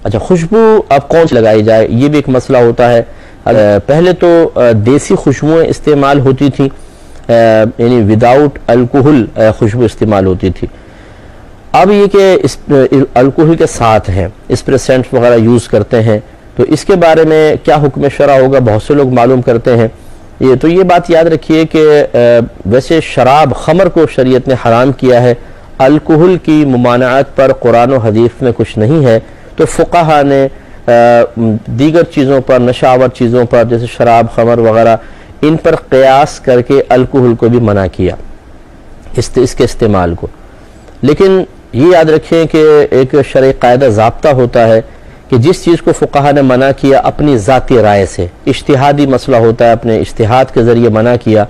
اچھا، خوشبو اب کون سی لگائی جائے، یہ بھی ایک مسئلہ ہوتا ہے۔ پہلے تو دیسی خوشبوئیں استعمال ہوتی تھیں، یعنی وداؤٹ الکوہل خوشبو استعمال ہوتی تھی۔ اب یہ کہ الکوہل کے ساتھ ہیں، اسپریسنٹس وغیرہ یوز کرتے ہیں، تو اس کے بارے میں کیا حکم شرع ہوگا، بہت سے لوگ معلوم کرتے ہیں۔ یہ بات یاد رکھیے کہ ویسے شراب، خمر کو شریعت نے حرام کیا ہے، الکوہل کی ممانعت پر قرآن و حدیث میں کچھ نہیں ہے، تو فقہا نے دیگر چیزوں پر، نشاور چیزوں پر جیسے شراب، خمر وغیرہ، ان پر قیاس کر کے الکوہل کو بھی منع کیا، اس کے استعمال کو۔ لیکن یہ یاد رکھیں کہ ایک شرعی قاعدہ ضابطہ ہوتا ہے کہ جس چیز کو فقہا نے منع کیا اپنی ذاتی رائے سے، اجتہادی مسئلہ ہوتا ہے، اپنے اجتہاد کے ذریعے منع کیا،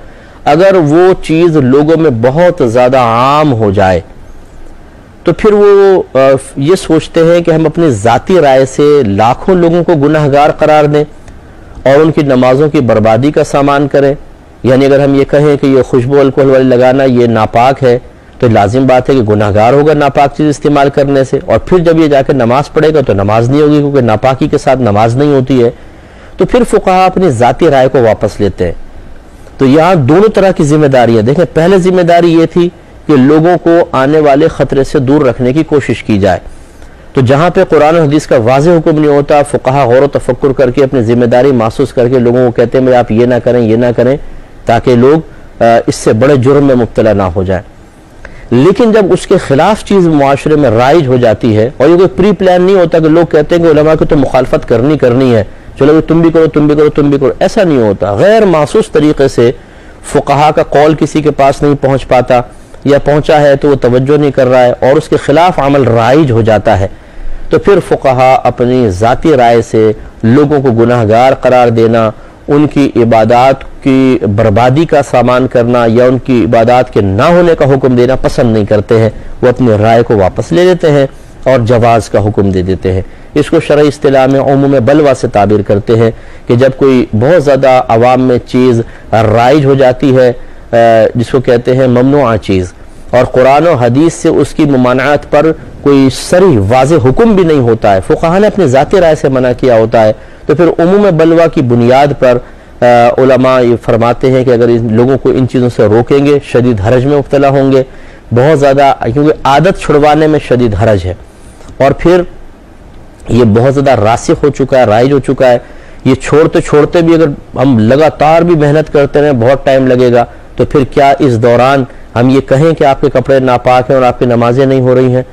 اگر وہ چیز لوگوں میں بہت زیادہ عام ہو جائے تو پھر وہ یہ سوچتے ہیں کہ ہم اپنی ذاتی رائے سے لاکھوں لوگوں کو گناہگار قرار دیں اور ان کی نمازوں کی بربادی کا سامان کریں۔ یعنی اگر ہم یہ کہیں کہ یہ خوشبو الکوہل والی لگانا یہ ناپاک ہے، تو لازم بات ہے کہ گناہگار ہوگا ناپاک چیز استعمال کرنے سے، اور پھر جب یہ جا کے نماز پڑھے گا تو نماز نہیں ہوگی، کیونکہ ناپاکی کے ساتھ نماز نہیں ہوتی ہے۔ تو پھر فقہا اپنی ذاتی رائے کو واپس لیتے ہیں۔ تو یہاں دونوں طرح کی ذمہ داریاں دیکھیں، پہلے ذمہ داری یہ تھی کہ لوگوں کو آنے والے خطرے سے دور رکھنے کی کوشش کی جائے، تو جہاں پہ قرآن و حدیث کا واضح حکم نہیں ہوتا، فقہا غور و تفکر کر کے اپنی ذمہ داری محسوس کر کے لوگوں کو کہتے ہیں آپ یہ نہ کریں، یہ نہ کریں، تاکہ لوگ اس سے بڑے جرم میں مبتلا نہ ہو جائیں۔ لیکن جب اس کے خلاف چیز معاشرے میں رائج ہو جاتی ہے، اور یہ کوئی پری پلان نہیں ہوتا کہ لوگ کہتے ہیں کہ علماء کو تو مخالفت کرنی ہے، چلو تم بھی کرو، تم بھی کرو، تم بھی کرو، ایسا نہیں ہوتا۔ غیر محسوس طریقے سے فقہا کا قول کسی کے پاس نہیں پہنچ پاتا، یا پہنچا ہے تو وہ توجہ نہیں کر رہا ہے اور اس کے خلاف عمل رائج ہو جاتا ہے، تو پھر فقہا اپنی ذاتی رائے سے لوگوں کو گناہگار قرار دینا، ان کی عبادات کی بربادی کا سامان کرنا یا ان کی عبادات کے نہ ہونے کا حکم دینا پسند نہیں کرتے ہیں، وہ اپنی رائے کو واپس لے لیتے ہیں اور جواز کا حکم دے دیتے ہیں۔ اس کو شرعی اصطلاح میں عموم بلوہ سے تعبیر کرتے ہیں کہ جب کوئی بہت زیادہ عوام میں چیز رائج ہو جاتی ہے، جس کو کہتے ہیں ممنوعہ چیز، اور قرآن و حدیث سے اس کی ممانعت پر کوئی صریح واضح حکم بھی نہیں ہوتا ہے، فقہا نے اپنی ذاتی رائے سے منع کیا ہوتا ہے، تو پھر عموم بلوہ کی بنیاد پر علماء یہ فرماتے ہیں کہ اگر ان لوگوں کو ان چیزوں سے روکیں گے شدید حرج میں مبتلا ہوں گے، بہت زیادہ، کیونکہ عادت چھڑوانے میں شدید حرج ہے، اور پھر یہ بہت زیادہ راسخ ہو چکا ہے، رائج ہو چکا ہے، یہ چھوڑتے بھی اگر ہم لگاتار بھی محنت کرتے رہیں بہت ٹائم لگے گا، تو پھر کیا اس دوران ہم یہ کہیں کہ آپ کے کپڑے ناپاک ہیں اور آپ کی نمازیں نہیں ہو رہی ہیں؟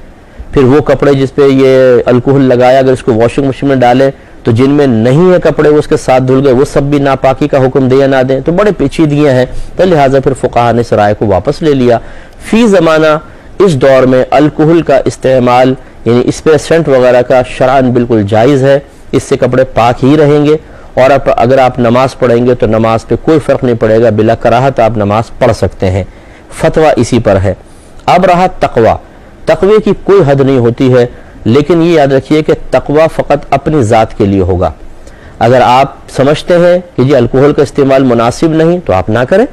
پھر وہ کپڑے جس پہ یہ الکوہل لگایا اگر اس کو واشنگ مشین میں ڈالیں تو جن میں نہیں ہے کپڑے وہ اس کے ساتھ دھل گئے، وہ سب بھی ناپاکی کا حکم دیں یا نہ دیں؟ تو بڑے پیچیدگیاں ہیں، تو لہٰذا پھر فقہا نے اس رائے کو واپس لے لیا۔ فی زمانہ اس دور میں الکوہل کا استعمال یعنی اسپریسنٹ وغیرہ کا شرعاً بالکل جائز ہے، اس سے کپڑے پاک ہی رہیں گے، اور اگر آپ نماز پڑھیں گے تو نماز پہ کوئی فرق نہیں پڑے گا، بلا کراہت آپ نماز پڑھ سکتے ہیں۔ فتویٰ اسی پر ہے۔ اب رہا تقوی، تقوی کی کوئی حد نہیں ہوتی ہے، لیکن یہ یاد رکھیے کہ تقوی فقط اپنی ذات کے لیے ہوگا۔ اگر آپ سمجھتے ہیں کہ جی الکوہل کا استعمال مناسب نہیں تو آپ نہ کریں،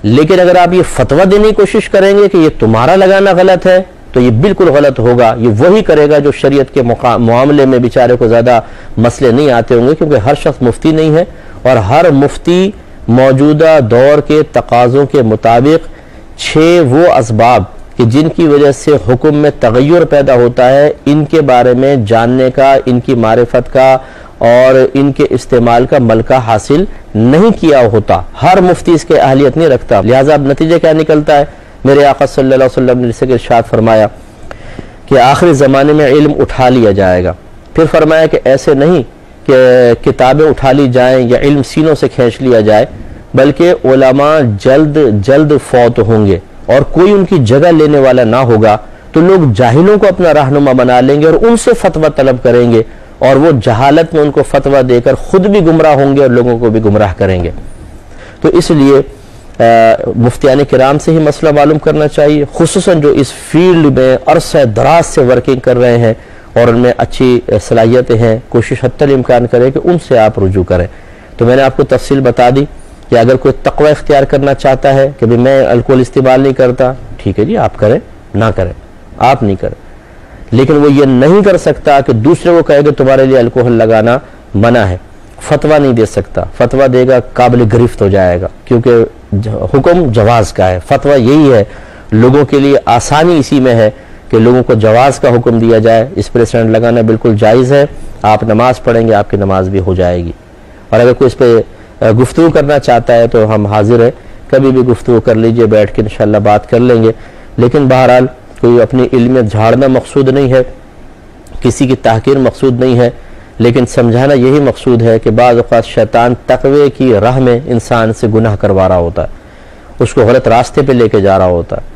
لیکن اگر آپ یہ فتویٰ دینے کی کوشش کریں گے کہ یہ تمہارا لگانا غلط ہے تو یہ بالکل غلط ہوگا۔ یہ وہی کرے گا جو شریعت کے معاملے میں بیچارے کو زیادہ مسئلے نہیں آتے ہوں گے، کیونکہ ہر شخص مفتی نہیں ہے، اور ہر مفتی موجودہ دور کے تقاضوں کے مطابق 6 وہ اسباب کہ جن کی وجہ سے حکم میں تغیر پیدا ہوتا ہے، ان کے بارے میں جاننے کا، ان کی معرفت کا اور ان کے استعمال کا ملکہ حاصل نہیں کیا ہوتا۔ ہر مفتی اس کے اہلیت نہیں رکھتا، لہٰذا اب نتیجہ کیا نکلتا ہے؟ میرے آقا صلی اللہ علیہ وسلم نے اس کے ارشاد فرمایا کہ آخری زمانے میں علم اٹھا لیا جائے گا، پھر فرمایا کہ ایسے نہیں کہ کتابیں اٹھا لی جائیں یا علم سینوں سے کھینچ لیا جائے، بلکہ علماء جلد فوت ہوں گے اور کوئی ان کی جگہ لینے والا نہ ہوگا، تو لوگ جاہلوں کو اپنا رہنما بنا لیں گے اور ان سے فتویٰ طلب کریں گے، اور وہ جہالت میں ان کو فتویٰ دے کر خود بھی گمراہ ہوں گے اور لوگوں کو بھی گمراہ کریں گے۔ تو اس لیے مفتیان کرام سے ہی مسئلہ معلوم کرنا چاہیے، خصوصاً جو اس فیلڈ میں عرصہ دراز سے ورکنگ کر رہے ہیں اور ان میں اچھی صلاحیتیں ہیں، کوشش حتی الامکان کریں کہ ان سے آپ رجوع کریں۔ تو میں نے آپ کو تفصیل بتا دی کہ اگر کوئی تقوی اختیار کرنا چاہتا ہے کہ میں الکوہل استعمال نہیں کرتا، ٹھیک ہے جی، آپ کریں، نہ کریں، آپ نہیں کریں، لیکن وہ یہ نہیں کر سکتا کہ دوسرے کو کہے کہ تمہارے لیے الکوہل لگانا منع ہے، فتویٰ نہیں دے سکتا، فتویٰ دے گا قابل گرفت ہو جائے گا، کیونکہ حکم جواز کا ہے، فتویٰ یہی ہے، لوگوں کے لیے آسانی اسی میں ہے کہ لوگوں کو جواز کا حکم دیا جائے، اس پر سٹینڈ لگانا بالکل جائز ہے، آپ نماز پڑھیں گے آپ کی نماز بھی ہو جائے گی، اور اگر کوئی اس پہ گفتگو کرنا چاہتا ہے تو ہم حاضر ہیں، کبھی بھی گفتگو کر لیجئے، بیٹھ کے انشاءاللہ بات کر لیں گے، لیکن بہرحال کوئی اپنی علم جھاڑنا مقصود نہیں ہے، کسی کی تحقیر مقصود نہیں ہے، لیکن سمجھانا یہی مقصود ہے کہ بعض اوقات شیطان تقوی کی راہ میں انسان سے گناہ کروا رہا ہوتا ہے، اس کو غلط راستے پہ لے کے جا رہا ہوتا ہے۔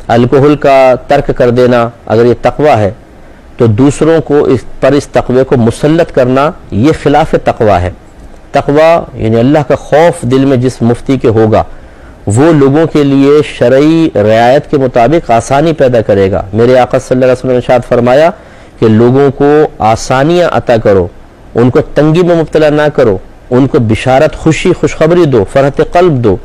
الکوہل کا ترک کر دینا اگر یہ تقوی ہے تو دوسروں کو اس تقوی کو مسلط کرنا یہ خلاف تقوی ہے۔ تقوی یعنی اللہ کا خوف دل میں جس مفتی کے ہوگا وہ لوگوں کے لیے شرعی رعایت کے مطابق آسانی پیدا کرے گا۔ میرے آقا صلی اللہ علیہ وسلم نے ارشاد فرمایا کہ لوگوں کو آسانیاں عطا کرو، ان کو تنگی میں مبتلا نہ کرو، ان کو بشارت، خوشی، خوشخبری دو، فرحت قلب دو،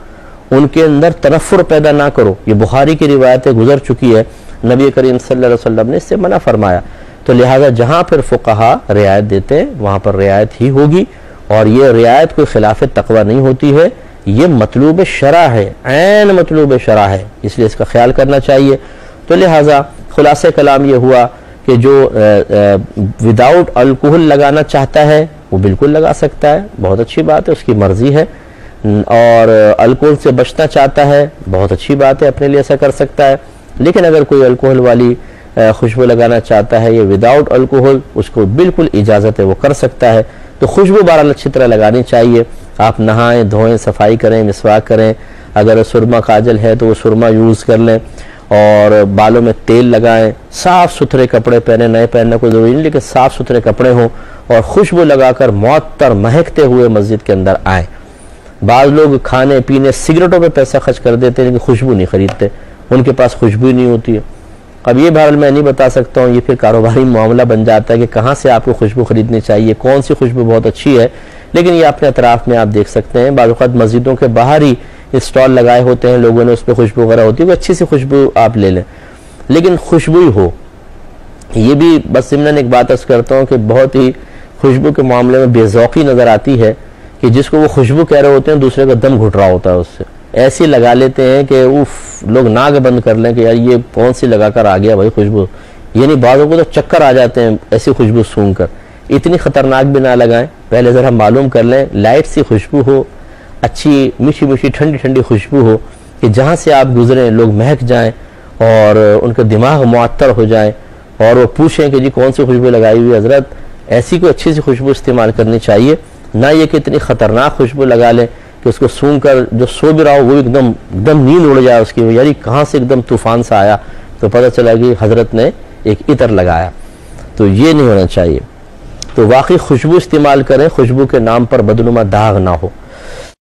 ان کے اندر تنفر پیدا نہ کرو۔ یہ بخاری کی روایتیں گزر چکی ہے، نبی کریم صلی اللہ علیہ وسلم نے اس سے منع فرمایا، تو لہٰذا جہاں پھر فقہا رعایت دیتے ہیں وہاں پر رعایت ہی ہوگی، اور یہ رعایت کوئی خلاف تقوی نہیں ہوتی ہے، یہ مطلوب شرع ہے، عین مطلوب شرع ہے، اس لیے اس کا خیال کرنا چاہیے۔ تو لہٰذا خلاصہ کلام یہ ہوا کہ جو وداؤٹ الکوہل لگانا چاہتا ہے وہ بالکل لگا سکتا ہے، بہت اچھی بات ہے، اس کی مرضی ہے، اور الکوہل سے بچنا چاہتا ہے بہت اچھی بات ہے، اپنے لیے ایسا کر سکتا ہے۔ لیکن اگر کوئی الکوہل والی خوشبو لگانا چاہتا ہے یہ وداؤٹ الکوہل، اس کو بالکل اجازت ہے، وہ کر سکتا ہے۔ تو خوشبو بہرحال اچھی طرح لگانی چاہیے، آپ نہائیں دھوئیں، صفائی کریں، مسواک کریں، اگر سرما کاجل ہے تو وہ سرما یوز کر لیں، اور بالوں میں تیل لگائیں، صاف ستھرے کپڑے پہنیں، نئے پہننا کوئی ضروری نہیں لیکن صاف ستھرے کپڑے ہوں، اور خوشبو لگا کر معطر مہکتے ہوئے مسجد کے اندر آئیں۔ بعض لوگ کھانے پینے سگریٹوں پہ پیسہ خرچ کر دیتے ہیں لیکن خوشبو نہیں خریدتے، ان کے پاس خوشبو ہی نہیں ہوتی ہے۔ اب یہ بہرحال میں نہیں بتا سکتا ہوں، یہ پھر کاروباری معاملہ بن جاتا ہے کہ کہاں سے آپ کو خوشبو خریدنی چاہیے، کون سی خوشبو بہت اچھی ہے، لیکن یہ اپنے اطراف میں آپ دیکھ سکتے ہیں، بعض اوقات مسجدوں کے باہر ہی اسٹال لگائے ہوتے ہیں، لوگوں نے اس پہ خوشبو وغیرہ ہوتی ہے، کوئی اچھی سی خوشبو آپ لے لیں، لیکن خوشبو ہی ہو۔ یہ بھی بس ضمن ایک بات عرض کرتا ہوں کہ بہت ہی خوشبو کے معاملے میں بے ذوقی نظر آتی ہے کہ جس کو وہ خوشبو کہہ رہے ہوتے ہیں دوسرے کا دم گھٹ رہا ہوتا ہے، اس سے ایسی لگا لیتے ہیں کہ لوگ ناک بند کر لیں کہ یار یہ کون سی لگا کر آ گیا بھائی خوشبو، یعنی بعضوں کو تو چکر آ جاتے ہیں ایسی خوشبو سونگھ کر۔ اتنی خطرناک بھی نہ لگائیں، پہلے ذرا معلوم کر لیں، لائٹ سی خوشبو ہو، اچھی میٹھی میٹھی ٹھنڈی ٹھنڈی خوشبو ہو کہ جہاں سے آپ گزریں لوگ مہک جائیں اور ان کا دماغ معطر ہو جائیں، اور وہ پوچھیں کہ جی کون سی خوشبو لگائی ہوئی حضرت، ایسی کوئی اچھی سی خوشبو استعمال کرنی چاہیے، نہ یہ کہ اتنی خطرناک خوشبو لگا لیں کہ اس کو سونگھ کر جو سو بھی رہا ہو وہ ایک دم نیند اڑ جائے اس کی، یعنی کہاں سے ایک دم طوفان سا آیا تو پتہ چلا کہ حضرت نے ایک عطر لگایا، تو یہ نہیں ہونا چاہیے۔ تو واقعی خوشبو استعمال کریں، خوشبو کے نام پر بدنما داغ نہ ہو۔